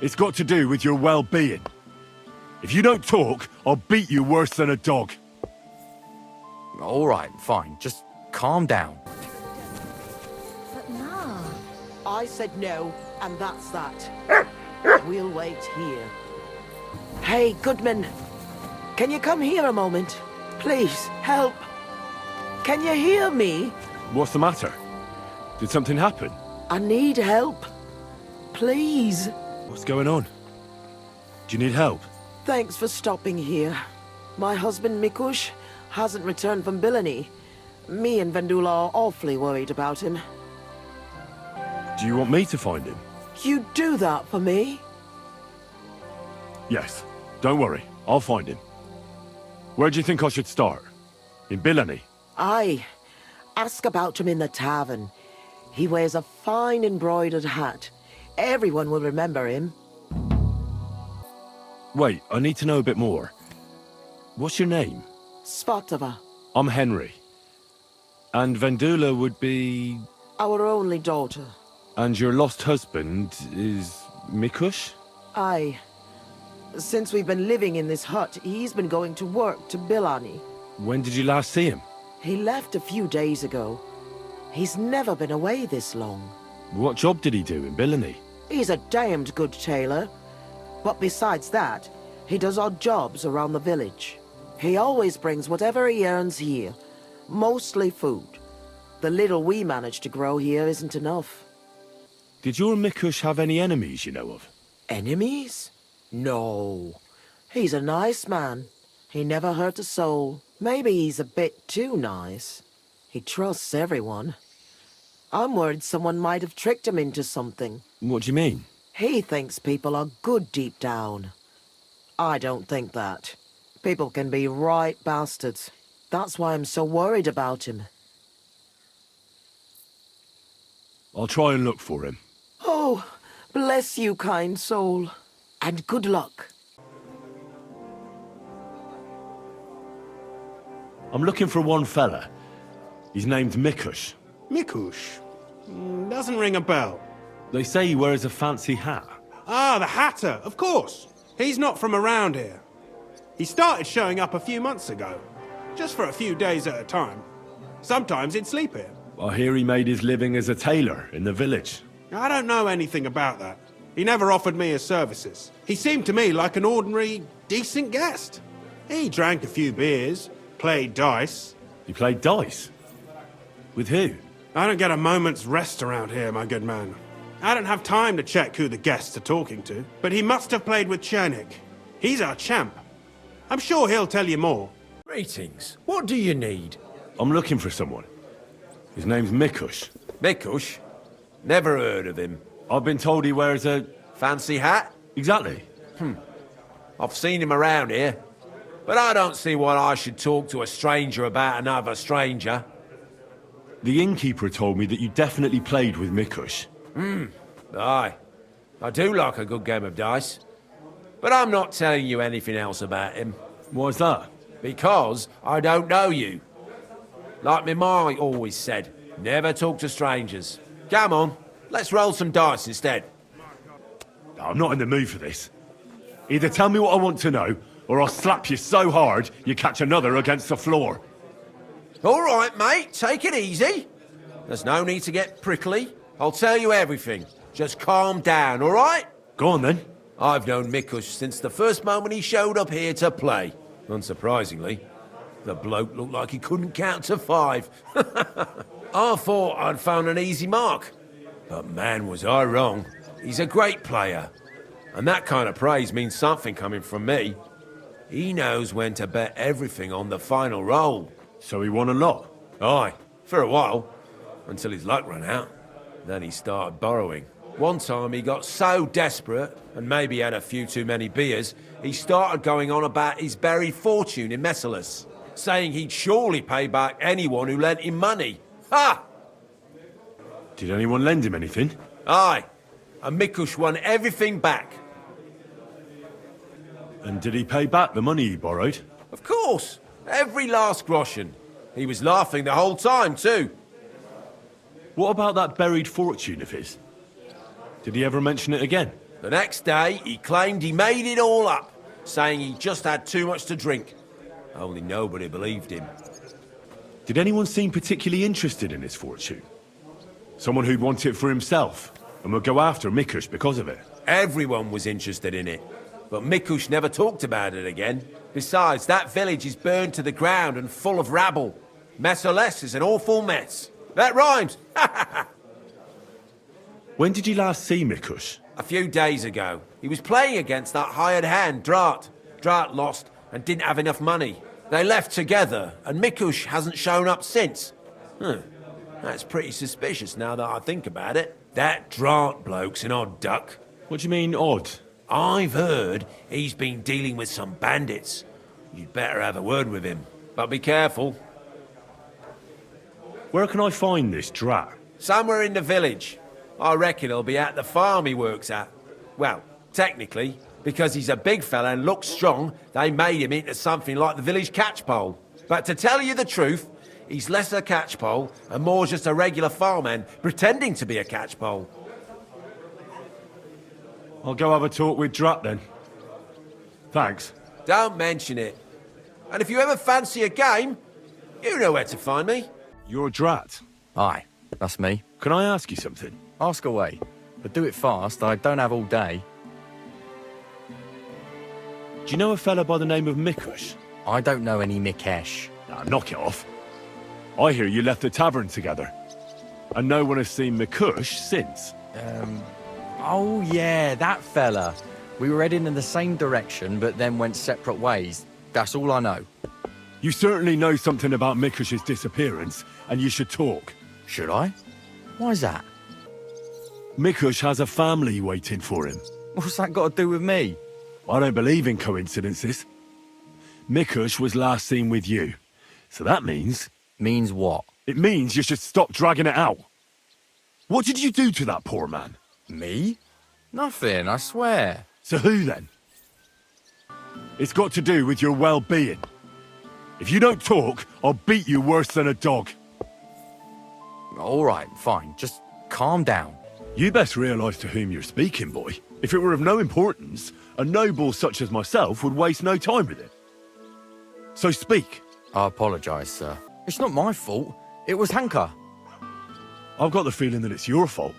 It's got to do with your well-being. If you don't talk, I'll beat you worse than a dog. All right, fine. Just calm down. But Ma... I said no, and that's that. We'll wait here. Hey, Goodman. Can you come here a moment? Please, help. Can you hear me? What's the matter? Did something happen? I need help. Please. What's going on? Do you need help? Thanks for stopping here. My husband, Mikush, hasn't returned from Bilani. Me and Vendula are awfully worried about him. Do you want me to find him? You do that for me? Yes. Don't worry. I'll find him. Where do you think I should start? In Bilani? Aye. Ask about him in the tavern. He wears a fine embroidered hat. Everyone will remember him. Wait, I need to know a bit more. What's your name? Svatova. I'm Henry. And Vendula would be... Our only daughter. And your lost husband is... Mikush? Aye. Since we've been living in this hut, he's been going to work to Bilani. When did you last see him? He left a few days ago. He's never been away this long. What job did he do in Bilani? He's a damned good tailor. But besides that, he does odd jobs around the village. He always brings whatever he earns here. Mostly food. The little we manage to grow here isn't enough. Did your Mikush have any enemies you know of? Enemies? No. He's a nice man. He never hurt a soul. Maybe he's a bit too nice. He trusts everyone. I'm worried someone might have tricked him into something. What do you mean? He thinks people are good deep down. I don't think that. People can be right bastards. That's why I'm so worried about him. I'll try and look for him. Oh, bless you, kind soul. And good luck. I'm looking for one fella. He's named Mikush. Mikush? Doesn't ring a bell. They say he wears a fancy hat. Ah, the Hatter, of course. He's not from around here. He started showing up a few months ago. Just for a few days at a time. Sometimes he'd sleep here. I hear he made his living as a tailor in the village. I don't know anything about that. He never offered me his services. He seemed to me like an ordinary, decent guest. He drank a few beers, played dice. He played dice? With who? I don't get a moment's rest around here, my good man. I don't have time to check who the guests are talking to, but he must have played with Chernik. He's our champ. I'm sure he'll tell you more. Greetings. What do you need? I'm looking for someone. His name's Mikush. Mikush? Never heard of him. I've been told he wears a... Fancy hat? Exactly. I've seen him around here. But I don't see why I should talk to a stranger about another stranger. The Innkeeper told me that you definitely played with Mikush. Aye. I do like a good game of dice. But I'm not telling you anything else about him. Why's that? Because I don't know you. Like me ma always said, never talk to strangers. Come on, let's roll some dice instead. I'm not in the mood for this. Either tell me what I want to know, or I'll slap you so hard you catch another against the floor. All right, mate, take it easy. There's no need to get prickly. I'll tell you everything. Just calm down, all right? Go on then. I've known Mikush since the first moment he showed up here to play. Unsurprisingly, the bloke looked like he couldn't count to 5. I thought I'd found an easy mark. But man, was I wrong. He's a great player. And that kind of praise means something coming from me. He knows when to bet everything on the final roll. So he won a lot? Aye, for a while. Until his luck ran out. Then he started borrowing. One time he got so desperate, and maybe had a few too many beers, he started going on about his buried fortune in Messalis, saying he'd surely pay back anyone who lent him money. Ha! Did anyone lend him anything? Aye, and Mikush won everything back. And did he pay back the money he borrowed? Of course, every last groschen. He was laughing the whole time, too. What about that buried fortune of his? Did he ever mention it again? The next day, he claimed he made it all up, saying he just had too much to drink. Only nobody believed him. Did anyone seem particularly interested in his fortune? Someone who'd want it for himself and would go after Mikush because of it? Everyone was interested in it, but Mikush never talked about it again. Besides, that village is burned to the ground and full of rabble. Messerless is an awful mess. That rhymes! When did you last see Mikush? A few days ago. He was playing against that hired hand, Drat. Drat lost and didn't have enough money. They left together, and Mikush hasn't shown up since. That's pretty suspicious now that I think about it. That Drat bloke's an odd duck. What do you mean, odd? I've heard he's been dealing with some bandits. You'd better have a word with him. But be careful. Where can I find this Drat? Somewhere in the village. I reckon he'll be at the farm he works at. Well, technically, because he's a big fella and looks strong, they made him into something like the village catchpole. But to tell you the truth, he's less a catchpole and more just a regular farmhand pretending to be a catchpole. I'll go have a talk with Drat then. Thanks. Don't mention it. And if you ever fancy a game, you know where to find me. You're Drat. Aye, that's me. Can I ask you something? Ask away. But do it fast, I don't have all day. Do you know a fella by the name of Mikush? I don't know any Mikush. Nah, knock it off. I hear you left the tavern together. And no one has seen Mikush since. Oh yeah, that fella. We were heading in the same direction, but then went separate ways. That's all I know. You certainly know something about Mikush's disappearance, and you should talk. Should I? Why's that? Mikush has a family waiting for him. What's that got to do with me? I don't believe in coincidences. Mikush was last seen with you. So that means... Means what? It means you should stop dragging it out. What did you do to that poor man? Me? Nothing, I swear. So who then? It's got to do with your well-being. If you don't talk, I'll beat you worse than a dog. All right, fine. Just calm down. You best realise to whom you're speaking, boy. If it were of no importance, a noble such as myself would waste no time with it. So speak. I apologise, sir. It's not my fault. It was Hanka. I've got the feeling that it's your fault.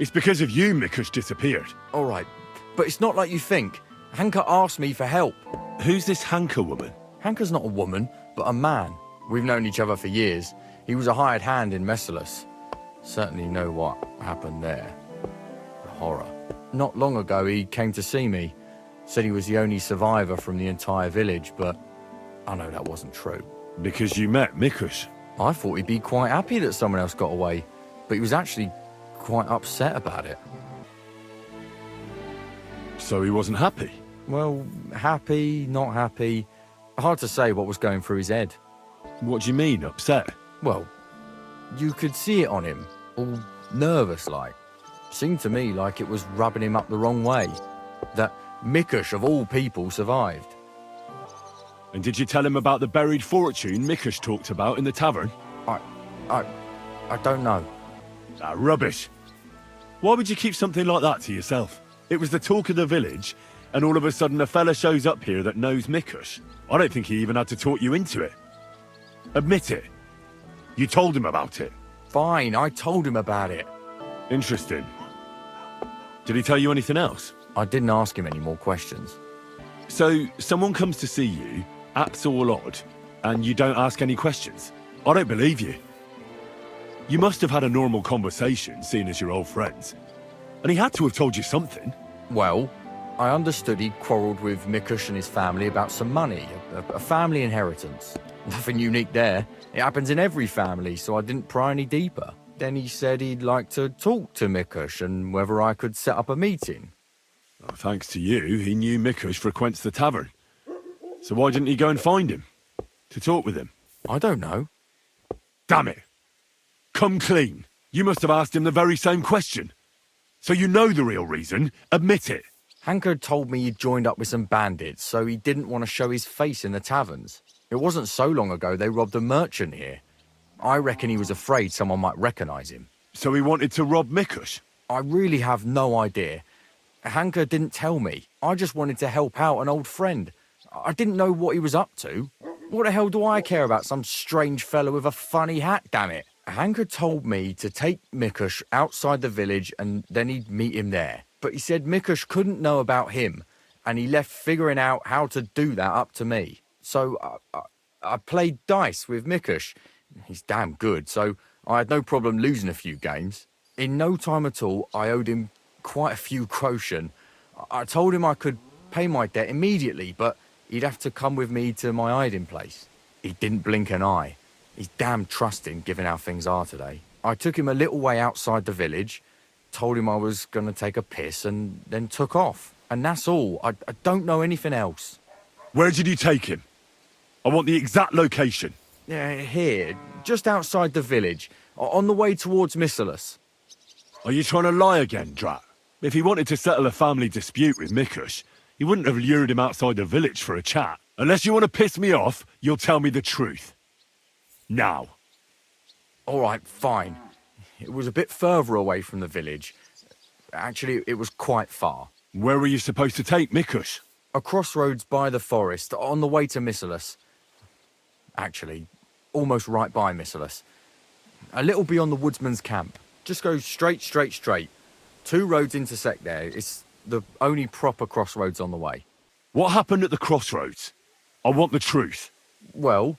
It's because of you Mikush disappeared. All right, but it's not like you think. Hanka asked me for help. Who's this Hanka woman? Hanka's not a woman, but a man. We've known each other for years. He was a hired hand in Messerless. Certainly know what happened there. The horror. Not long ago, he came to see me. Said he was the only survivor from the entire village, but I know that wasn't true. Because you met Mikush. I thought he'd be quite happy that someone else got away, but he was actually quite upset about it. So he wasn't happy? Well, happy, not happy. Hard to say what was going through his head. What do you mean, upset? Well, you could see it on him, all nervous like. Seemed to me like it was rubbing him up the wrong way. That Mikush, of all people, survived. And did you tell him about the buried fortune Mikush talked about in the tavern? I don't know. Ah, rubbish. Why would you keep something like that to yourself? It was the talk of the village, and all of a sudden a fella shows up here that knows Mikush. I don't think he even had to talk you into it. Admit it. You told him about it. Fine, I told him about it. Interesting. Did he tell you anything else? I didn't ask him any more questions. So, someone comes to see you, acts all odd, and you don't ask any questions? I don't believe you. You must have had a normal conversation, seeing as you're old friends. And he had to have told you something. Well, I understood he quarrelled with Mikush and his family about some money, a family inheritance. Nothing unique there. It happens in every family, so I didn't pry any deeper. Then he said he'd like to talk to Mikush and whether I could set up a meeting. Oh, thanks to you, he knew Mikush frequents the tavern. So why didn't he go and find him? To talk with him? I don't know. Damn it! Come clean. You must have asked him the very same question. So you know the real reason. Admit it. Hanka told me he'd joined up with some bandits, so he didn't want to show his face in the taverns. It wasn't so long ago they robbed a merchant here. I reckon he was afraid someone might recognise him. So he wanted to rob Mikush? I really have no idea. Hanka didn't tell me. I just wanted to help out an old friend. I didn't know what he was up to. What the hell do I care about some strange fellow with a funny hat, damn it? Hanka told me to take Mikush outside the village and then he'd meet him there. But he said Mikush couldn't know about him, and he left figuring out how to do that up to me. So I played dice with Mikush. He's damn good, so I had no problem losing a few games. In no time at all, I owed him quite a few groschen. I told him I could pay my debt immediately, but he'd have to come with me to my hiding place. He didn't blink an eye. He's damn trusting, given how things are today. I took him a little way outside the village, told him I was going to take a piss, and then took off. And that's all. I don't know anything else. Where did you take him? I want the exact location. Here, just outside the village, on the way towards Missalus. Are you trying to lie again, Drat? If he wanted to settle a family dispute with Mikush, he wouldn't have lured him outside the village for a chat. Unless you want to piss me off, you'll tell me the truth. Now. All right, fine. It was a bit further away from the village. Actually, it was quite far. Where were you supposed to take Mikush? A crossroads by the forest, on the way to Missalus. Actually, almost right by Missalus. A little beyond the woodsman's camp. Just go straight. 2 roads intersect there. It's the only proper crossroads on the way. What happened at the crossroads? I want the truth. Well,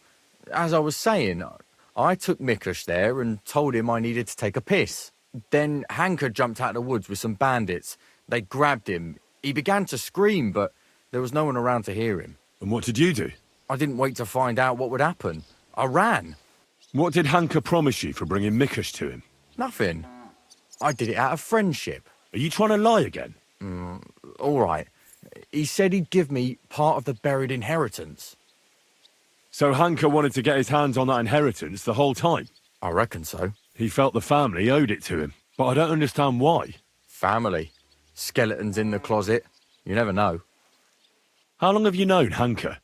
as I was saying, I took Mikush there and told him I needed to take a piss. Then Hanka jumped out of the woods with some bandits. They grabbed him. He began to scream, but there was no one around to hear him. And what did you do? I didn't wait to find out what would happen. I ran. What did Hanka promise you for bringing Mikush to him? Nothing. I did it out of friendship. Are you trying to lie again? All right. He said he'd give me part of the buried inheritance. So Hanka wanted to get his hands on that inheritance the whole time? I reckon so. He felt the family owed it to him, but I don't understand why. Family. Skeletons in the closet. You never know. How long have you known Hanka?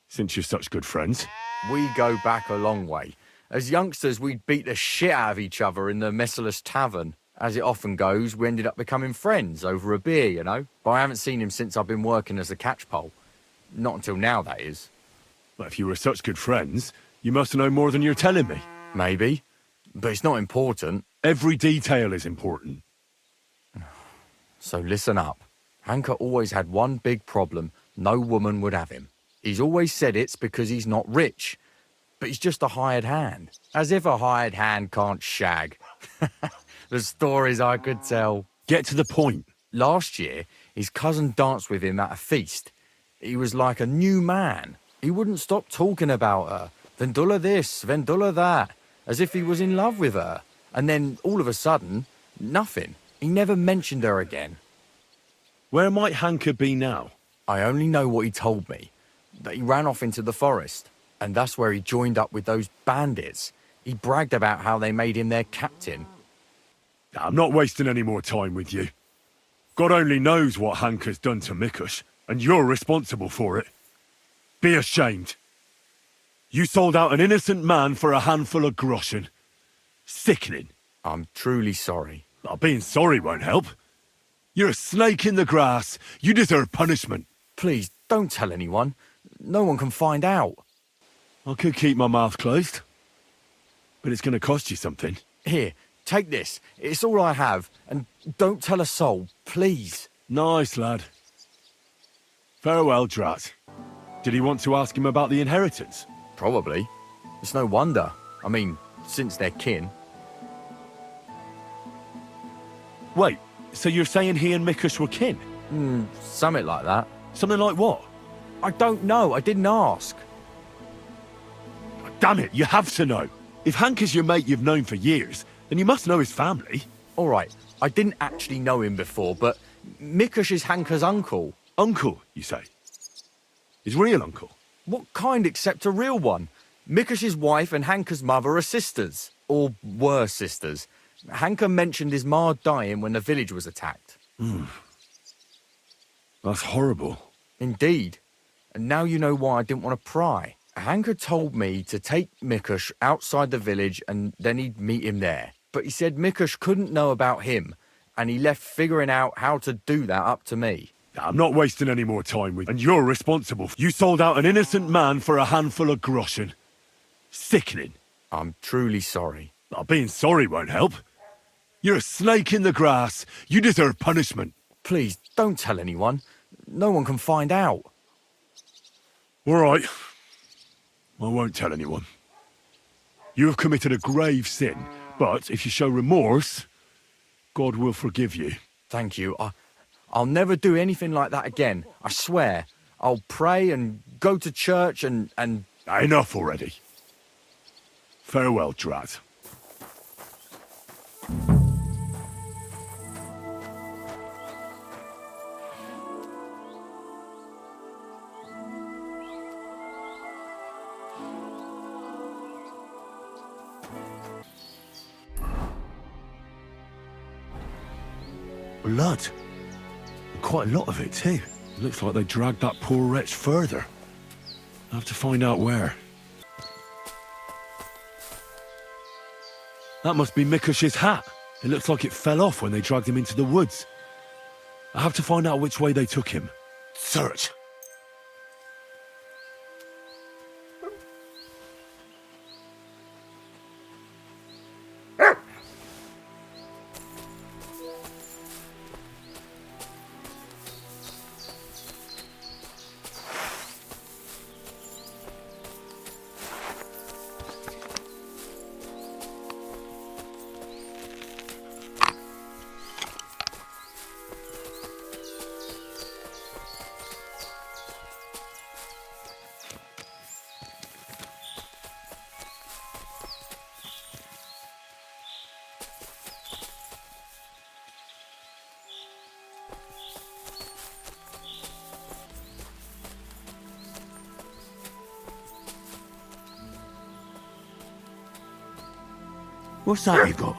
Since you're such good friends. We go back a long way. As youngsters, we'd beat the shit out of each other in the Messalus tavern. As it often goes, we ended up becoming friends over a beer, you know? But I haven't seen him since I've been working as a catchpole. Not until now, that is. Well, if you were such good friends, you must know more than you're telling me. Maybe. But it's not important. Every detail is important. So listen up. Hanka always had one big problem. No woman would have him. He's always said it's because he's not rich. But he's just a hired hand. As if a hired hand can't shag. The stories I could tell. Get to the point. Last year, his cousin danced with him at a feast. He was like a new man. He wouldn't stop talking about her. Vendula this, Vendula that. As if he was in love with her. And then, all of a sudden, nothing. He never mentioned her again. Where might Hanka be now? I only know what he told me. That he ran off into the forest. And that's where he joined up with those bandits. He bragged about how they made him their captain. I'm not wasting any more time with you. God only knows what Hanka's done to Mikush, and you're responsible for it. Be ashamed. You sold out an innocent man for a handful of groschen. Sickening. I'm truly sorry. Being sorry won't help. You're a snake in the grass. You deserve punishment. Please, don't tell anyone. No one can find out. I could keep my mouth closed. But it's going to cost you something. Here, take this. It's all I have. And don't tell a soul, please. Nice, lad. Farewell, Drat. Did he want to ask him about the inheritance? Probably. It's no wonder. I mean, since they're kin. Wait, so you're saying he and Mikush were kin? Something like that. Something like what? I don't know. I didn't ask. Damn it, you have to know. If Hanka's your mate you've known for years, then you must know his family. All right, I didn't actually know him before, but Mikush is Hanka's uncle. Uncle, you say? His real uncle? What kind except a real one? Mikush's wife and Hanka's mother are sisters. Or were sisters. Hanka mentioned his ma dying when the village was attacked. That's horrible. Indeed. And now you know why I didn't want to pry. Hanka told me to take Mikush outside the village and then he'd meet him there. But he said Mikush couldn't know about him, and he left figuring out how to do that up to me. I'm not wasting any more time with you, and you're responsible. You sold out an innocent man for a handful of groschen. Sickening. I'm truly sorry. Being sorry won't help. You're a snake in the grass. You deserve punishment. Please, don't tell anyone. No one can find out. All right. I won't tell anyone. You have committed a grave sin, but if you show remorse, God will forgive you. Thank you. I'll never do anything like that again. I swear. I'll pray and go to church and... Enough already. Farewell, Drat. Blood. Quite a lot of it, too. Looks like they dragged that poor wretch further. I'll have to find out where. That must be Mikush's hat. It looks like it fell off when they dragged him into the woods. I have to find out which way they took him. Search. What's that you got?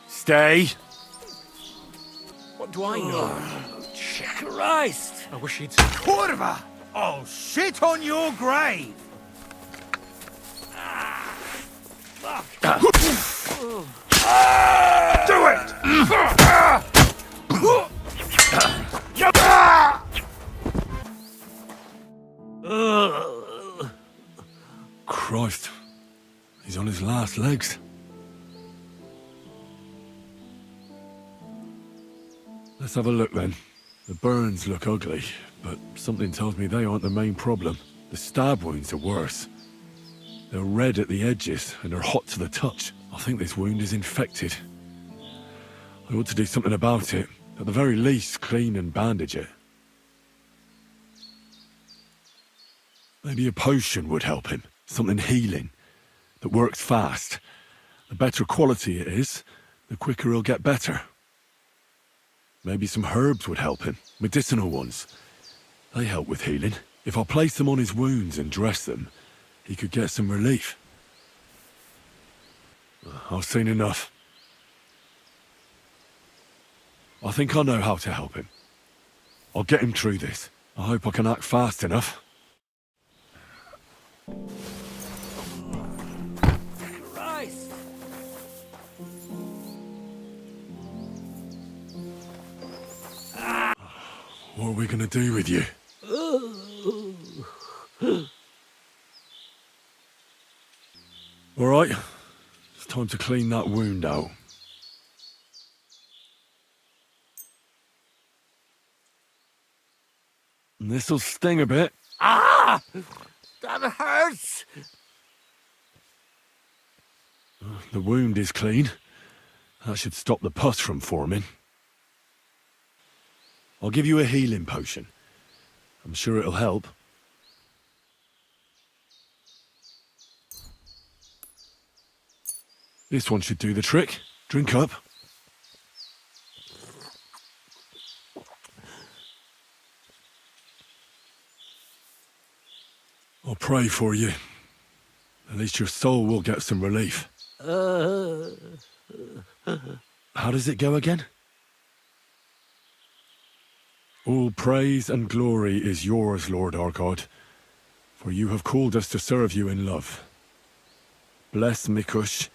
Stay. What do I know? Christ! I wish he'd... Curva! I'll shit on your grave! Do it! Christ. He's on his last legs. Let's have a look then. The burns look ugly, but something tells me they aren't the main problem. The stab wounds are worse. They're red at the edges and are hot to the touch. I think this wound is infected. I ought to do something about it. At the very least, clean and bandage it. Maybe a potion would help him. Something healing, that works fast. The better quality it is, the quicker he'll get better. Maybe some herbs would help him, medicinal ones. They help with healing. If I place them on his wounds and dress them, he could get some relief. I've seen enough. I think I know how to help him. I'll get him through this. I hope I can act fast enough. Christ! What are we gonna do with you? All right, it's time to clean that wound out. And this'll sting a bit. Ah! That hurts! The wound is clean. That should stop the pus from forming. I'll give you a healing potion. I'm sure it'll help. This one should do the trick. Drink up. I'll pray for you. At least your soul will get some relief. How does it go again? All praise and glory is yours, Lord our God. For you have called us to serve you in love. Bless Mikush,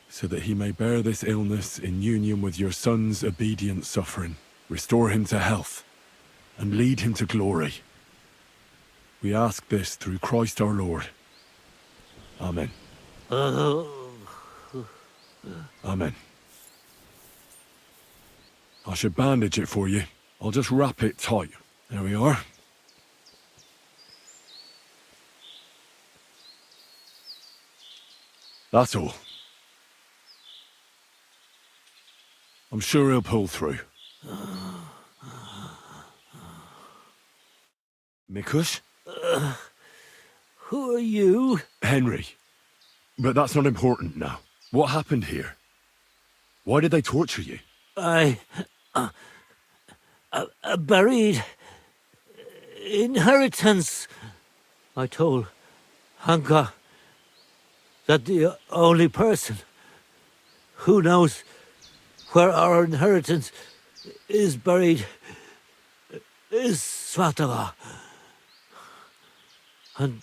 so that he may bear this illness in union with your son's obedient suffering. Restore him to health, and lead him to glory. We ask this through Christ our Lord. Amen. Amen. I should bandage it for you. I'll just wrap it tight. There we are. That's all. I'm sure he'll pull through. Mikush? Who are you? Henry. But that's not important now. What happened here? Why did they torture you? I buried inheritance. I told Hanka that the only person who knows where our inheritance is buried is Svatava. And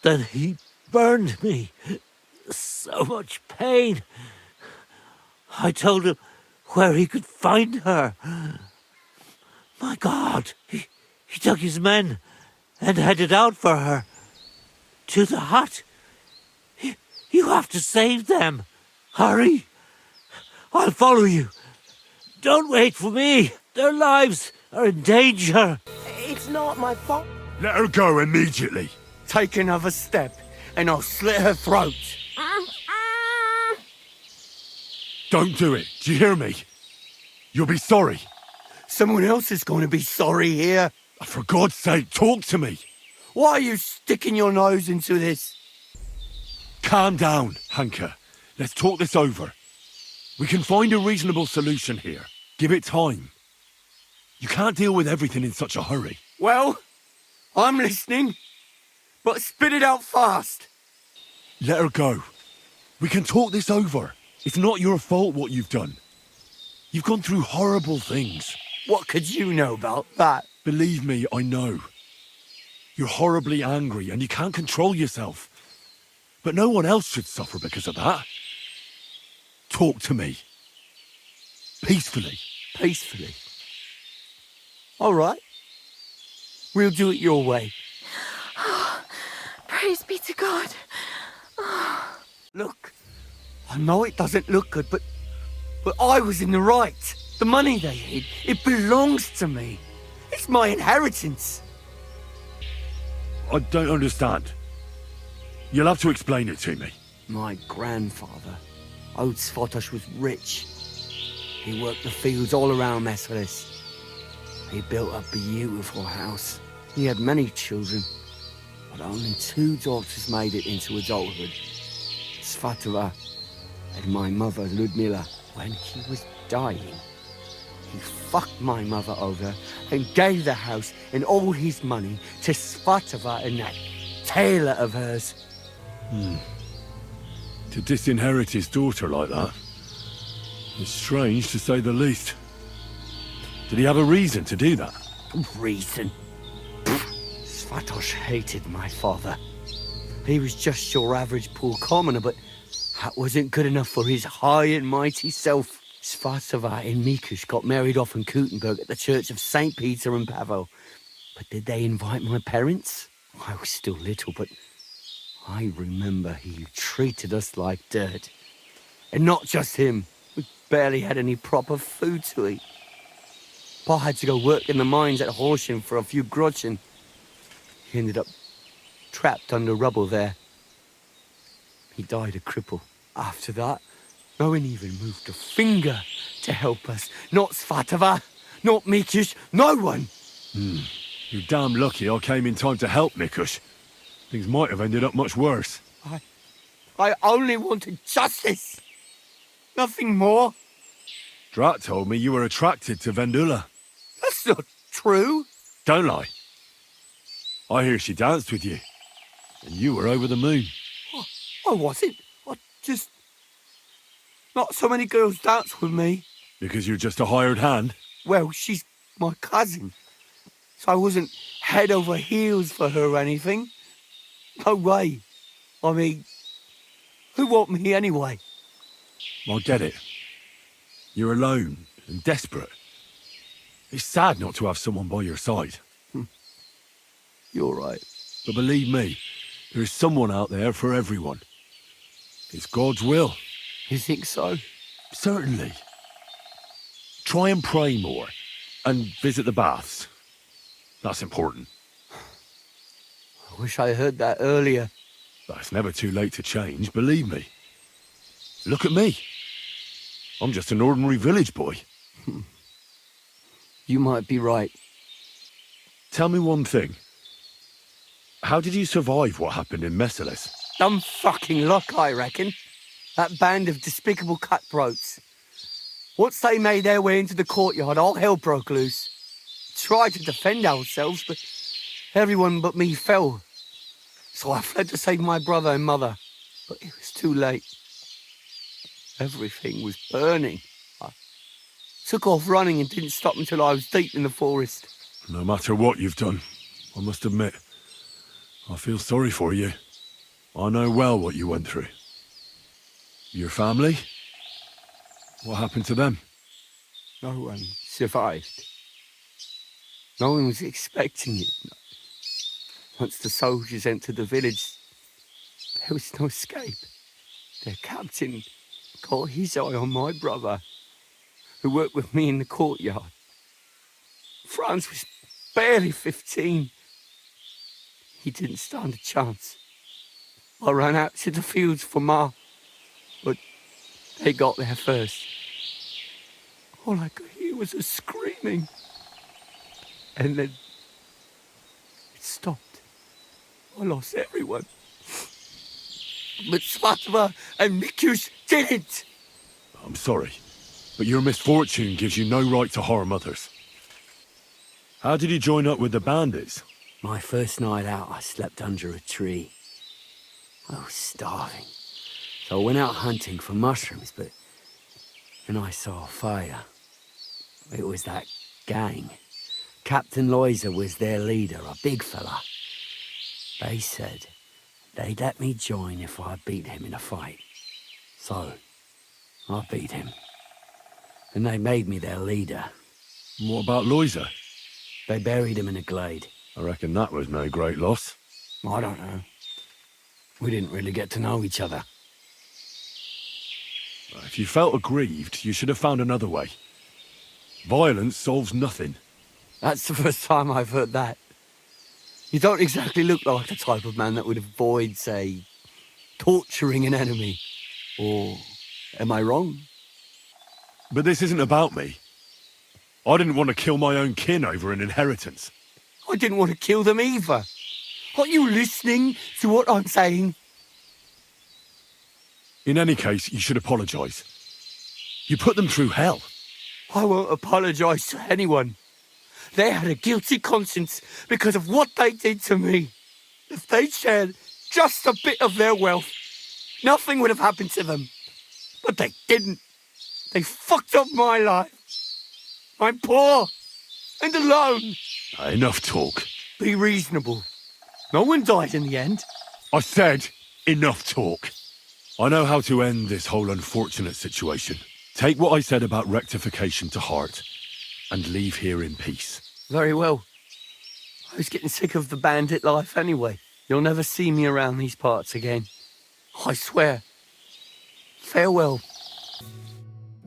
then he burned me. So much pain. I told him where he could find her. My God, he took his men and headed out for her. To the hut. You have to save them. Hurry. I'll follow you. Don't wait for me. Their lives are in danger. It's not my fault. Let her go immediately. Take another step and I'll slit her throat. Don't do it. Do you hear me? You'll be sorry. Someone else is going to be sorry here. For God's sake, talk to me. Why are you sticking your nose into this? Calm down, Hanka. Let's talk this over. We can find a reasonable solution here. Give it time. You can't deal with everything in such a hurry. Well, I'm listening, but spit it out fast. Let her go. We can talk this over. It's not your fault what you've done. You've gone through horrible things. What could you know about that? Believe me, I know. You're horribly angry and you can't control yourself. But no one else should suffer because of that. Talk to me. Peacefully. Peacefully. All right. We'll do it your way. Praise be to God. Look, I know it doesn't look good, but I was in the right. The money they hid, it belongs to me. It's my inheritance. I don't understand. You'll have to explain it to me. My grandfather, Old Svotosh, was rich. He worked the fields all around Messeris. He built a beautiful house. He had many children, but only 2 daughters made it into adulthood. Svatova and my mother, Ludmila. When he was dying, he fucked my mother over and gave the house and all his money to Svatova and that tailor of hers. To disinherit his daughter like that. It's strange, to say the least. Did he have a reason to do that? Reason? Svatosh hated my father. He was just your average poor commoner, but that wasn't good enough for his high and mighty self. Svatova and Mikush got married off in Kutenberg at the Church of St. Peter and Pavel. But did they invite my parents? I was still little, but I remember he treated us like dirt. And not just him. We barely had any proper food to eat. Pa had to go work in the mines at Horsham for a few groschen. He ended up trapped under rubble there. He died a cripple. After that, no one even moved a finger to help us. Not Svatova, not Mikush, no one. You're damn lucky I came in time to help, Mikush. Things might have ended up much worse. I only wanted justice. Nothing more. Drat told me you were attracted to Vendula. That's not true. Don't lie. I hear she danced with you. And you were over the moon. I wasn't. I just... Not so many girls dance with me. Because you're just a hired hand? Well, she's my cousin. So I wasn't head over heels for her or anything. No way. I mean, who want me anyway? I get it. You're alone and desperate. It's sad not to have someone by your side. You're right. But believe me, there is someone out there for everyone. It's God's will. You think so? Certainly. Try and pray more, and visit the baths. That's important. I wish I heard that earlier. But it's never too late to change, believe me. Look at me. I'm just an ordinary village boy. You might be right. Tell me one thing. How did you survive what happened in Messalis? Dumb fucking luck, I reckon. That band of despicable cutthroats. Once they made their way into the courtyard, all hell broke loose. Tried to defend ourselves, but everyone but me fell. So I fled to save my brother and mother, but it was too late. Everything was burning. I took off running and didn't stop until I was deep in the forest. No matter what you've done, I must admit, I feel sorry for you. I know well what you went through. Your family? What happened to them? No one survived. No one was expecting it. Once the soldiers entered the village, there was no escape. Their captain got his eye on my brother, who worked with me in the courtyard. Franz was barely 15. He didn't stand a chance. I ran out to the fields for Ma, but they got there first. All I could hear was a screaming. And then it stopped. I lost everyone. But Svatva and Mikush didn't. I'm sorry, but your misfortune gives you no right to harm others. How did you join up with the bandits? My first night out, I slept under a tree. I was starving. So I went out hunting for mushrooms, but then I saw a fire. It was that gang. Captain Loiser was their leader, a big fella. They said they'd let me join if I beat him in a fight. So, I beat him. And they made me their leader. What about Loiser? They buried him in a glade. I reckon that was no great loss. I don't know. We didn't really get to know each other. If you felt aggrieved, you should have found another way. Violence solves nothing. That's the first time I've heard that. You don't exactly look like the type of man that would avoid, say, torturing an enemy. Or am I wrong? But this isn't about me. I didn't want to kill my own kin over an inheritance. I didn't want to kill them either. Are you listening to what I'm saying? In any case, you should apologise. You put them through hell. I won't apologise to anyone. They had a guilty conscience because of what they did to me. If they'd shared just a bit of their wealth, nothing would have happened to them. But they didn't. They fucked up my life. I'm poor and alone. Enough talk. Be reasonable. No one died in the end. I said, enough talk. I know how to end this whole unfortunate situation. Take what I said about rectification to heart, and leave here in peace. Very well. I was getting sick of the bandit life anyway. You'll never see me around these parts again. I swear. Farewell.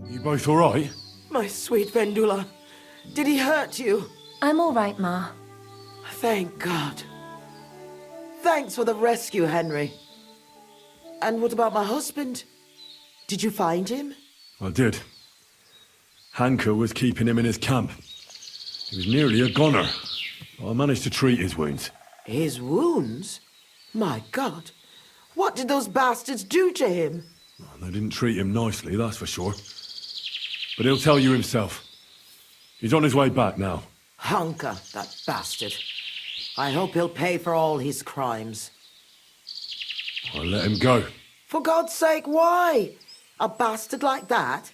You both all right? My sweet Vendula, did he hurt you? I'm all right, Ma. Thank God. Thanks for the rescue, Henry. And what about my husband? Did you find him? I did. Hanka was keeping him in his camp. He was nearly a goner. I managed to treat his wounds. His wounds? My God. What did those bastards do to him? They didn't treat him nicely, that's for sure. But he'll tell you himself. He's on his way back now. Hanka, that bastard. I hope he'll pay for all his crimes. I'll let him go. For God's sake, why? A bastard like that?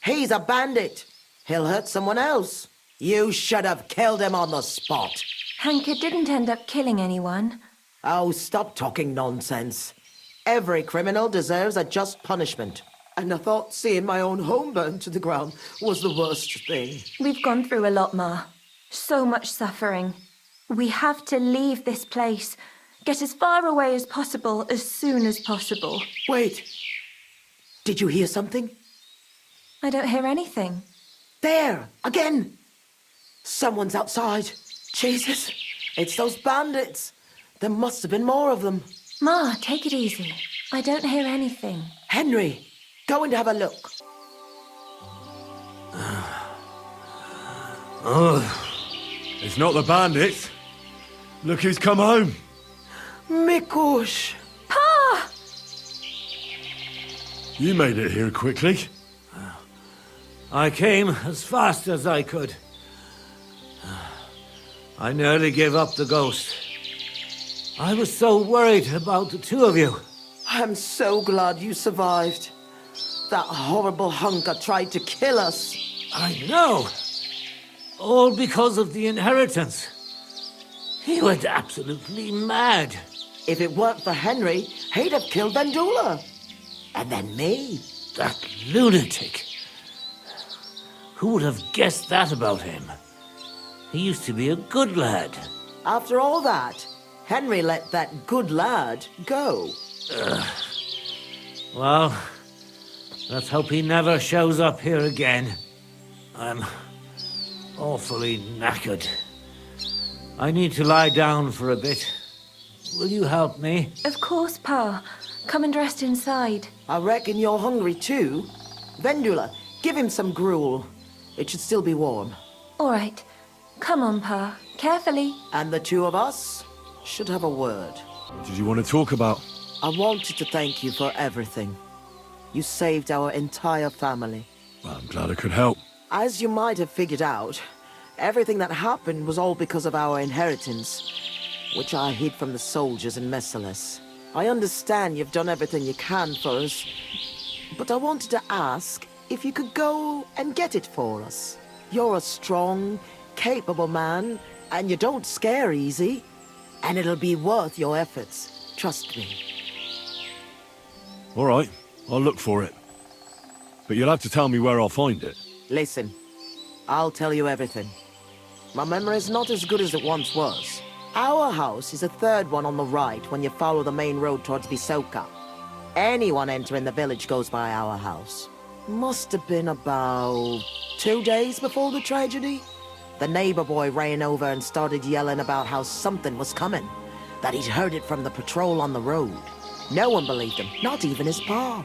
He's a bandit. He'll hurt someone else. You should have killed him on the spot. Hanka didn't end up killing anyone. Oh, stop talking nonsense. Every criminal deserves a just punishment. And I thought seeing my own home burned to the ground was the worst thing. We've gone through a lot, Ma. So much suffering. We have to leave this place. Get as far away as possible, as soon as possible. Wait. Did you hear something? I don't hear anything. There! Again! Someone's outside. Jesus! It's those bandits! There must have been more of them. Ma, take it easy. I don't hear anything. Henry! Go and have a look. It's not the bandits. Look who's come home. Mikush! Pa! You made it here quickly. I came as fast as I could. I nearly gave up the ghost. I was so worried about the two of you. I'm so glad you survived. That horrible Hanka tried to kill us. I know. All because of the inheritance. He went absolutely mad. If it weren't for Henry, he'd have killed Vendula. And then me. That lunatic. Who would have guessed that about him? He used to be a good lad. After all that, Henry let that good lad go. Well, let's hope he never shows up here again. I'm awfully knackered. I need to lie down for a bit. Will you help me? Of course, Pa. Come and rest inside. I reckon you're hungry too. Vendula, give him some gruel. It should still be warm. All right. Come on, Pa. Carefully. And the two of us should have a word. What did you want to talk about? I wanted to thank you for everything. You saved our entire family. Well, I'm glad I could help. As you might have figured out, everything that happened was all because of our inheritance, which I hid from the soldiers in Messalis. I understand you've done everything you can for us, but I wanted to ask if you could go and get it for us. You're a strong, capable man, and you don't scare easy, and it'll be worth your efforts. Trust me. All right, I'll look for it. But you'll have to tell me where I'll find it. Listen, I'll tell you everything. My memory's not as good as it once was. Our house is the third one on the right when you follow the main road towards Visoka. Anyone entering the village goes by our house. Must have been about 2 days before the tragedy. The neighbor boy ran over and started yelling about how something was coming, that he'd heard it from the patrol on the road. No one believed him, not even his pa.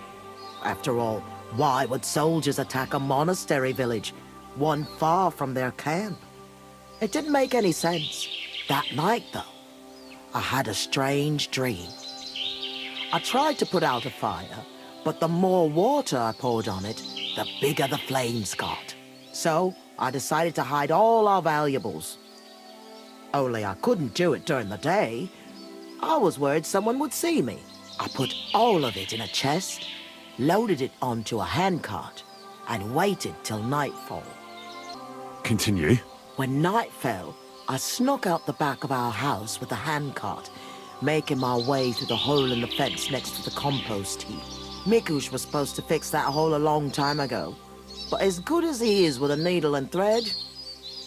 After all, why would soldiers attack a monastery village, one far from their camp? It didn't make any sense. That night, though, I had a strange dream. I tried to put out a fire, but the more water I poured on it, the bigger the flames got. So, I decided to hide all our valuables. Only I couldn't do it during the day. I was worried someone would see me. I put all of it in a chest, loaded it onto a handcart, and waited till nightfall. Continue. When night fell, I snuck out the back of our house with the handcart, making my way through the hole in the fence next to the compost heap. Mikush was supposed to fix that hole a long time ago, but as good as he is with a needle and thread,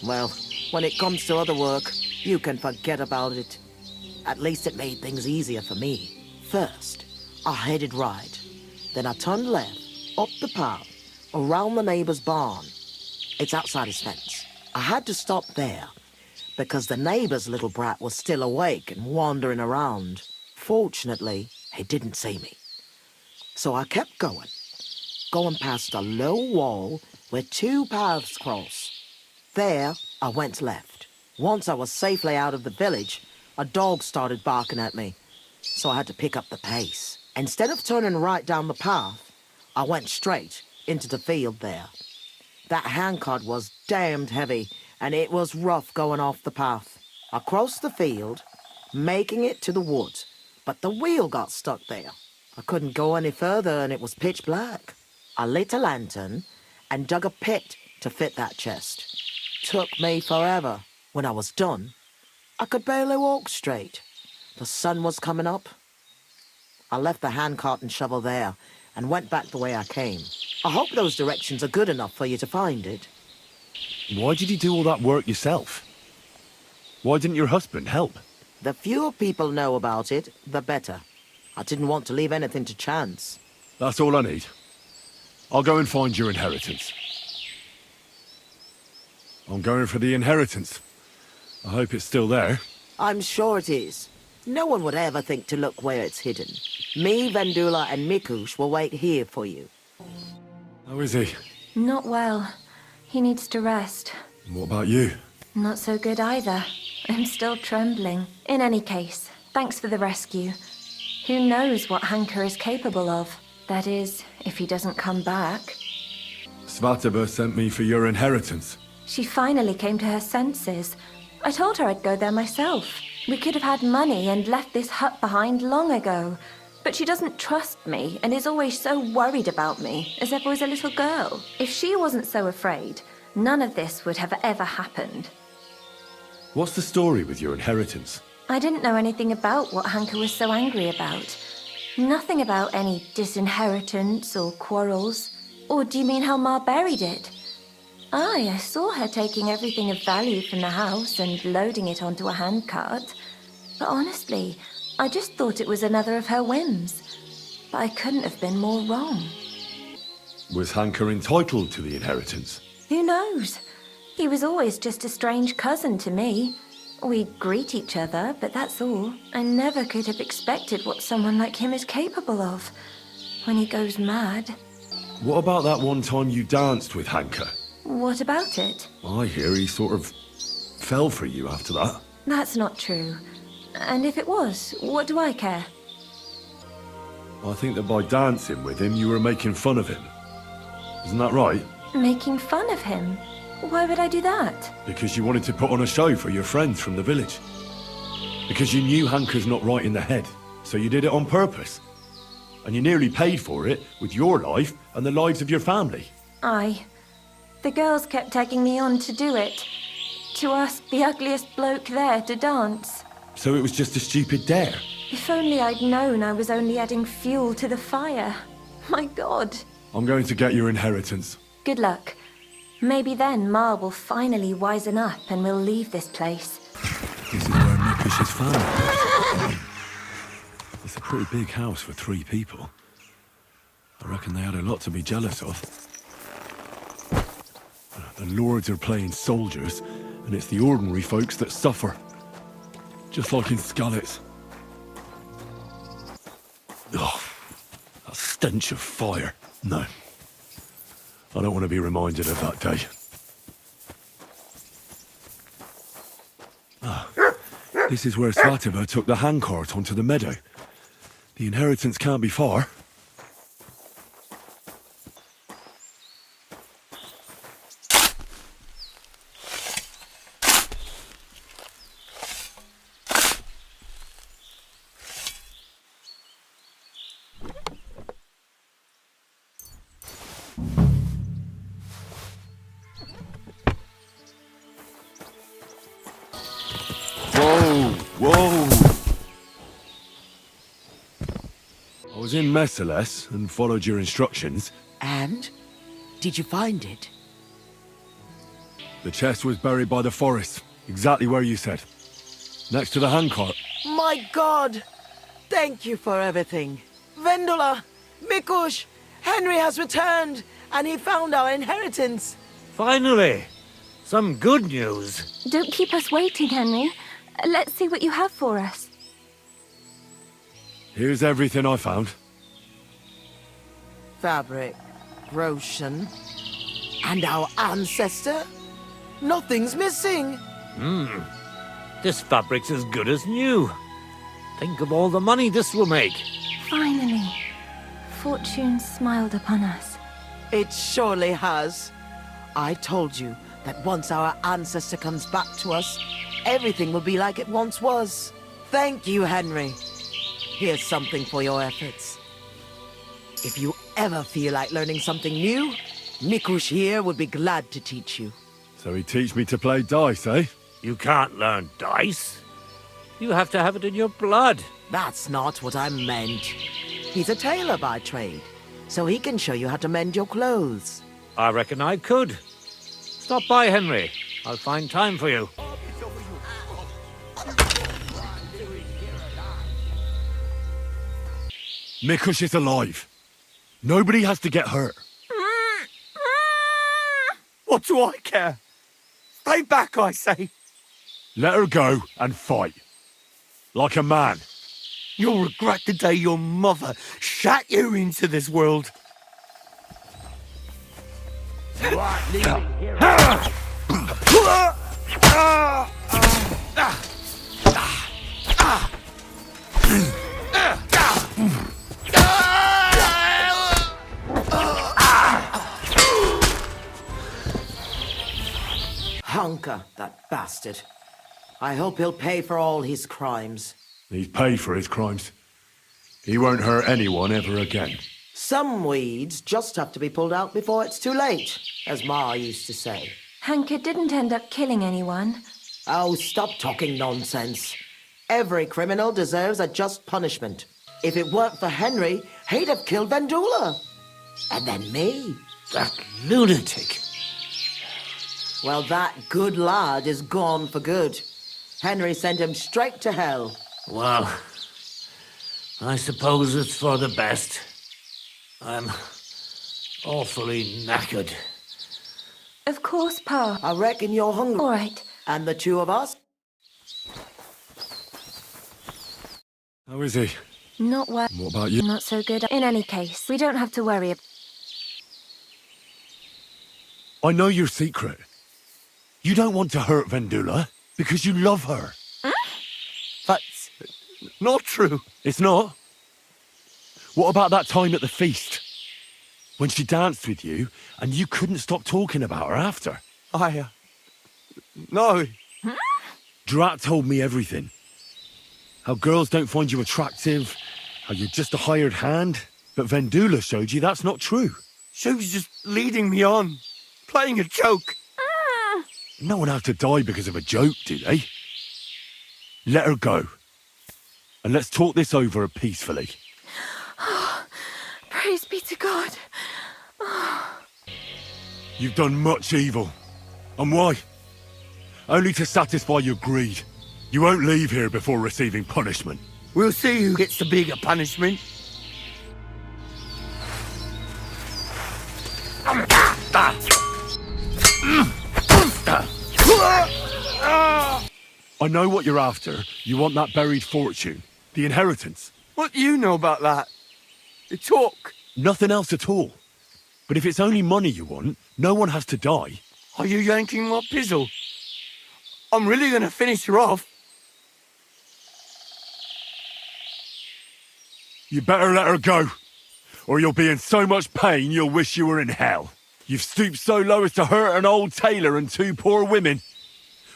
well, when it comes to other work, you can forget about it. At least it made things easier for me. First, I headed right. Then I turned left, up the path, around the neighbor's barn. It's outside his fence. I had to stop there, because the neighbor's little brat was still awake and wandering around. Fortunately, he didn't see me. So I kept going past a low wall where two paths cross. There, I went left. Once I was safely out of the village, a dog started barking at me, so I had to pick up the pace. Instead of turning right down the path, I went straight into the field there. That handcart was damned heavy, and it was rough going off the path. I crossed the field, making it to the woods, but the wheel got stuck there. I couldn't go any further, and it was pitch black. I lit a lantern and dug a pit to fit that chest. Took me forever. When I was done, I could barely walk straight. The sun was coming up. I left the handcart and shovel there, and went back the way I came. I hope those directions are good enough for you to find it. Why did you do all that work yourself? Why didn't your husband help? The fewer people know about it, the better. I didn't want to leave anything to chance. That's all I need. I'll go and find your inheritance. I'm going for the inheritance. I hope it's still there. I'm sure it is. No one would ever think to look where it's hidden. Me, Vendula, and Mikush will wait here for you. How is he? Not well. He needs to rest. What about you? Not so good either. I'm still trembling. In any case, thanks for the rescue. Who knows what Hanka is capable of? That is, if he doesn't come back. Svatova sent me for your inheritance. She finally came to her senses. I told her I'd go there myself. We could have had money and left this hut behind long ago. But she doesn't trust me and is always so worried about me, as if I was a little girl. If she wasn't so afraid, none of this would have ever happened. What's the story with your inheritance? I didn't know anything about what Hanka was so angry about. Nothing about any disinheritance or quarrels. Or do you mean how Ma buried it? Aye, I saw her taking everything of value from the house and loading it onto a handcart. But honestly, I just thought it was another of her whims. But I couldn't have been more wrong. Was Hanka entitled to the inheritance? Who knows? He was always just a strange cousin to me. We'd greet each other, but that's all. I never could have expected what someone like him is capable of. When he goes mad. What about that one time you danced with Hanka? What about it? I hear he sort of fell for you after that. That's not true. And if it was, what do I care? I think that by dancing with him, you were making fun of him. Isn't that right? Making fun of him? Why would I do that? Because you wanted to put on a show for your friends from the village. Because you knew Hanka's not right in the head, so you did it on purpose. And you nearly paid for it with your life and the lives of your family. Aye. The girls kept tagging me on to do it. To ask the ugliest bloke there to dance. So it was just a stupid dare. If only I'd known I was only adding fuel to the fire. My God. I'm going to get your inheritance. Good luck. Maybe then Ma will finally wisen up and we'll leave this place. This is where Mikush is found. It's a pretty big house for 3 people. I reckon they had a lot to be jealous of. The lords are playing soldiers, and it's the ordinary folks that suffer. Just like in Skalitz. Ugh, that stench of fire. No. I don't want to be reminded of that day. This is where Svatova took the handcart onto the meadow. The inheritance can't be far. Whoa! I was in Merciless and followed your instructions. And? Did you find it? The chest was buried by the forest, exactly where you said. Next to the handcart. My God! Thank you for everything. Vendula! Mikush! Henry has returned, and he found our inheritance. Finally! Some good news. Don't keep us waiting, Henry. Let's see what you have for us. Here's everything I found. Fabric, Roshan, and our ancestor? Nothing's missing. This fabric's as good as new. Think of all the money this will make. Finally, fortune smiled upon us. It surely has. I told you that once our ancestor comes back to us, everything will be like it once was. Thank you, Henry. Here's something for your efforts. If you ever feel like learning something new, Mikush here would be glad to teach you. So he teach me to play dice, eh? You can't learn dice. You have to have it in your blood. That's not what I meant. He's a tailor by trade, so he can show you how to mend your clothes. I reckon I could. Stop by, Henry. I'll find time for you. Mikush is alive. Nobody has to get hurt. What do I care? Stay back, I say. Let her go and fight. Like a man. You'll regret the day your mother shat you into this world. Hanka, that bastard. I hope he'll pay for all his crimes. He's paid for his crimes. He won't hurt anyone ever again. Some weeds just have to be pulled out before it's too late, as Ma used to say. Hanka didn't end up killing anyone. Oh, stop talking nonsense. Every criminal deserves a just punishment. If it weren't for Henry, he'd have killed Vendula. And then me. That lunatic. Well, that good lad is gone for good. Henry sent him straight to hell. Well, I suppose it's for the best. I'm awfully knackered. Of course, Pa. I reckon you're hungry. All right. And the two of us? How is he? Not well. What about you? Not so good. In any case, we don't have to worry about... I know your secret. You don't want to hurt Vendula because you love her. That's not true. It's not? What about that time at the feast? When she danced with you and you couldn't stop talking about her after? No. Drat told me everything. How girls don't find you attractive, how you're just a hired hand. But Vendula showed you that's not true. She was just leading me on, playing a joke. No one has to die because of a joke, do they? Let her go. And let's talk this over peacefully. Praise be to God. You've done much evil. And why? Only to satisfy your greed. You won't leave here before receiving punishment. We'll see who gets the bigger punishment. I know what you're after. You want that buried fortune. The inheritance. What do you know about that? The talk. Nothing else at all. But if it's only money you want, no one has to die. Are you yanking my pizzle? I'm really gonna finish her off. You better let her go, or you'll be in so much pain you'll wish you were in hell. You've stooped so low as to hurt an old tailor and two poor women.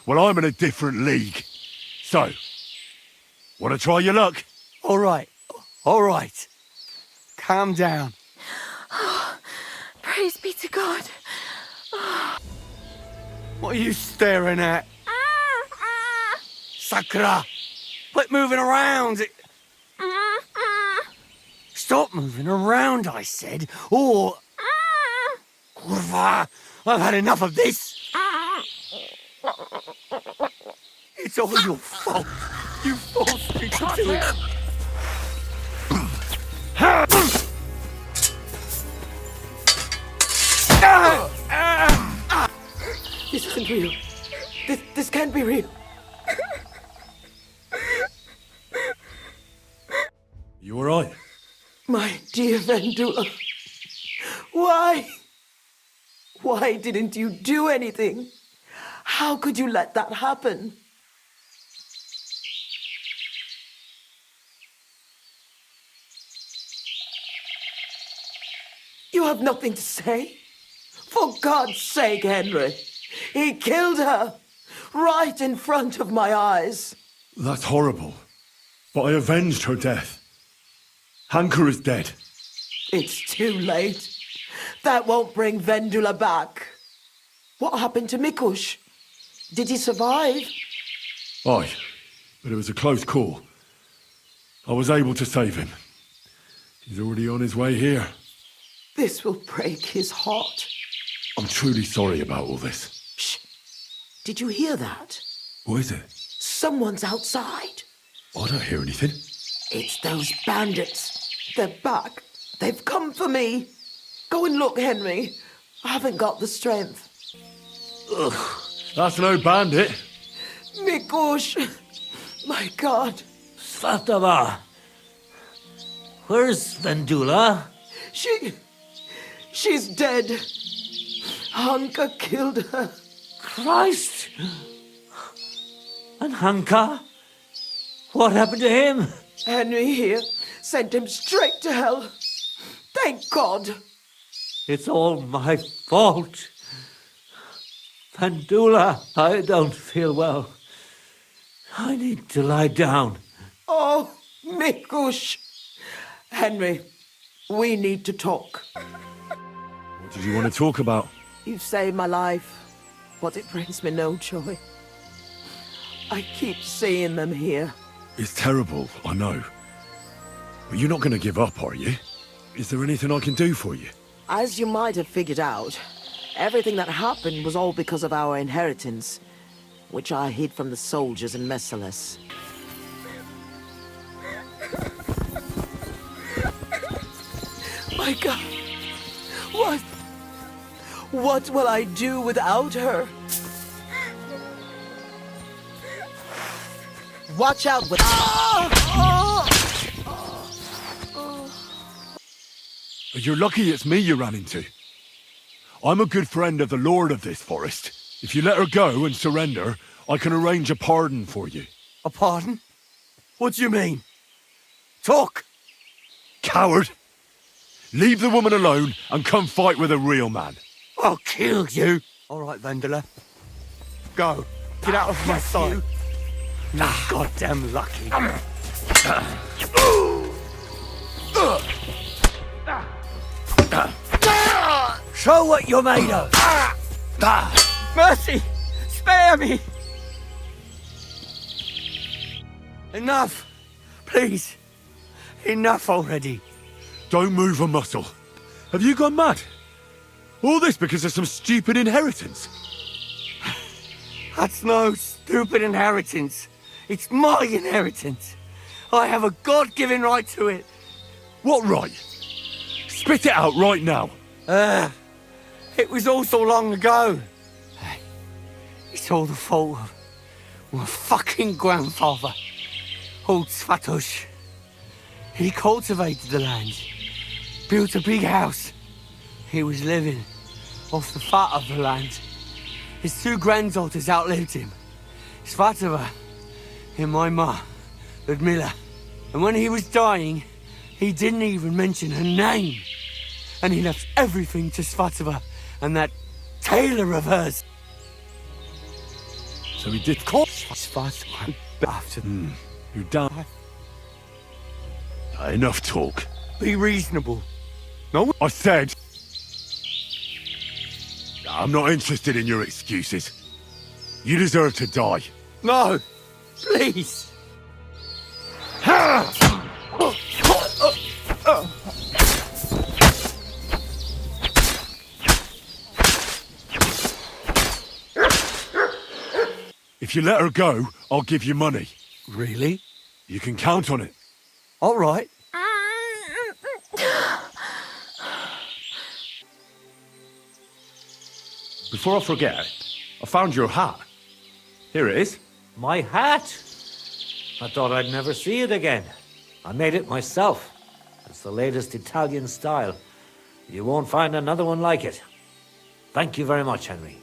Well, I'm in a different league. So, want to try your luck? All right. Calm down. Praise be to God. What are you staring at? Sakura! Quit moving around! Stop moving around, I said, or... Kurva! I've had enough of this! It's all your fault. You forced me to do it. This isn't real. This can't be real. You all right? My dear Vendula. Why? Why didn't you do anything? How could you let that happen? You have nothing to say? For God's sake, Henry. He killed her. Right in front of my eyes. That's horrible. But I avenged her death. Hanka is dead. It's too late. That won't bring Vendula back. What happened to Mikush? Did he survive? Aye. but it was a close call. I was able to save him. He's already on his way here. This will break his heart. I'm truly sorry about all this. Shh. Did you hear that? What is it? Someone's outside. I don't hear anything. It's those bandits. They're back. They've come for me. Go and look, Henry. I haven't got the strength. Ugh, that's no bandit. Mikush. My God. Svatava. Where's Vendula? She's dead. Hanka killed her. Christ! And Hanka? What happened to him? Henry here sent him straight to hell. Thank God. It's all my fault. Vendula, I don't feel well. I need to lie down. Oh, Mikush. Henry, we need to talk. What did you want to talk about? You've saved my life, but it brings me no joy. I keep seeing them here. It's terrible, I know. But you're not going to give up, are you? Is there anything I can do for you? As you might have figured out, everything that happened was all because of our inheritance, which I hid from the soldiers in Messalis. My God! What will I do without her? Watch out with... You're lucky it's me you ran into. I'm a good friend of the lord of this forest. If you let her go and surrender, I can arrange a pardon for you. A pardon? What do you mean? Talk! Coward! Leave the woman alone and come fight with a real man. I'll kill you! All right, Vendula. Go. Get out of my sight. You're goddamn lucky. Show what you're made of! Mercy! Spare me! Enough! Please! Enough already! Don't move a muscle. Have you gone mad? All this because of some stupid inheritance? That's no stupid inheritance. It's my inheritance. I have a God-given right to it. What right? Spit it out right now. It was all so long ago. It's all the fault of my fucking grandfather, old Svatosh. He cultivated the land, built a big house. He was living off the fat of the land. His two granddaughters outlived him, Svatova and my ma, Ludmila. And when he was dying, he didn't even mention her name. And he left everything to Svatova and that tailor of hers. So he did... Svatova after... You're done. Enough talk. Be reasonable. No, I said... I'm not interested in your excuses. You deserve to die. No! Please! If you let her go, I'll give you money. Really? You can count on it. All right. Before I forget, I found your hat. Here it is. My hat? I thought I'd never see it again. I made it myself. It's the latest Italian style. You won't find another one like it. Thank you very much, Henry.